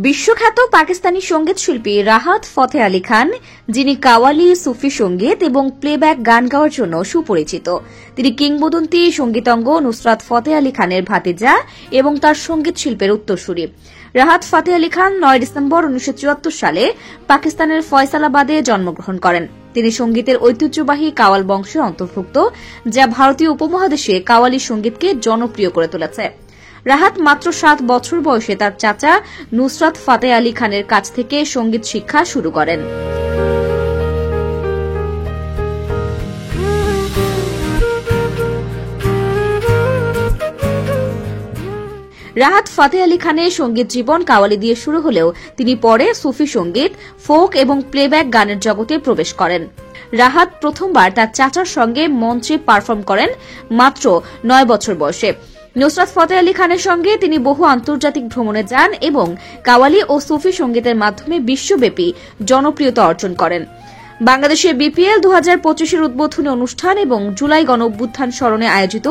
বিশ্বখ্যাত পাকিস্তানি সঙ্গীত শিল্পী রাহাত ফতেহ আলী খান, যিনি কাওয়ালি, সুফি সঙ্গীত এবং প্লেব্যাক গান গাওয়ার জন্য সুপরিচিত। তিনি কিংবদন্তি সঙ্গীতজ্ঞ নুসরাত ফতেহ আলী খানের ভাতিজা এবং তার সঙ্গীত শিল্পের উত্তরসূরি। রাহাত ফতেহ আলী খান 9 ডিসেম্বর 1974 সালে পাকিস্তানের ফয়সালাবাদে জন্মগ্রহণ করেন। তিনি সঙ্গীতের ঐতিহ্যবাহী কাওয়াল বংশে অন্তর্ভুক্ত, যা ভারতীয় উপমহাদেশে কাওয়ালি সঙ্গীতকে জনপ্রিয় করে তুলেছে। রাহাত মাত্র 7 বছর বয়সে তার চাচা নুসরাত ফতেহ আলী খানের কাছ থেকে সঙ্গীত শিক্ষা শুরু করেন। রাহাত ফতেহ আলী খানের সঙ্গীত জীবন কাওয়ালি দিয়ে শুরু হলেও তিনি পরে সুফি সঙ্গীত, ফোক এবং প্লেব্যাক গানের জগতে প্রবেশ করেন। রাহাত প্রথমবার তার চাচার সঙ্গে মঞ্চে পারফর্ম করেন মাত্র 9 বছর বয়সে। নুসরাত ফতেহ আলী খানের সঙ্গে তিনি বহু আন্তর্জাতিক ভ্রমণে যান এবং কাওয়ালি ও সুফি সঙ্গীতের মাধ্যমে বিশ্বব্যাপী জনপ্রিয়তা অর্জন করেন। বাংলাদেশে বিপিএল 2025 উদ্বোধনী অনুষ্ঠান এবং জুলাই গণঅভ্যুত্থান স্মরণে আয়োজিত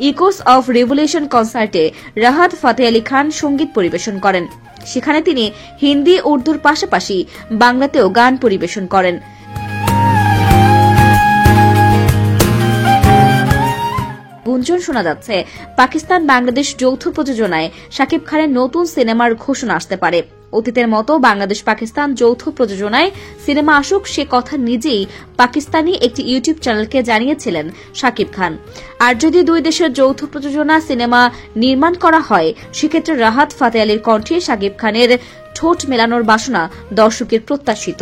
ইকোস অফ রেভলিউশন কনসার্টে রাহাত ফতেহ আলী খান সঙ্গীত পরিবেশন করেন। সেখানে তিনি হিন্দি, উর্দুর পাশাপাশি বাংলাতেও গান পরিবেশন করেন। গুঞ্জন শোনা যাচ্ছে পাকিস্তান বাংলাদেশ যৌথ প্রযোজনায় শাকিব খানের নতুন সিনেমার ঘোষণা আসতে পারে। অতীতের মতো বাংলাদেশ পাকিস্তান যৌথ প্রযোজনায় সিনেমা আসুক, সে কথা নিজেই পাকিস্তানি একটি ইউটিউব চ্যানেলকে জানিয়েছিলেন শাকিব খান। আর যদি দুই দেশের যৌথ প্রযোজনা সিনেমা নির্মাণ করা হয়, সেক্ষেত্রে রাহাত ফতেহ আলীর কণ্ঠে শাকিব খানের ঠোঁট মেলানোর বাসনা দর্শকের প্রত্যাশিত।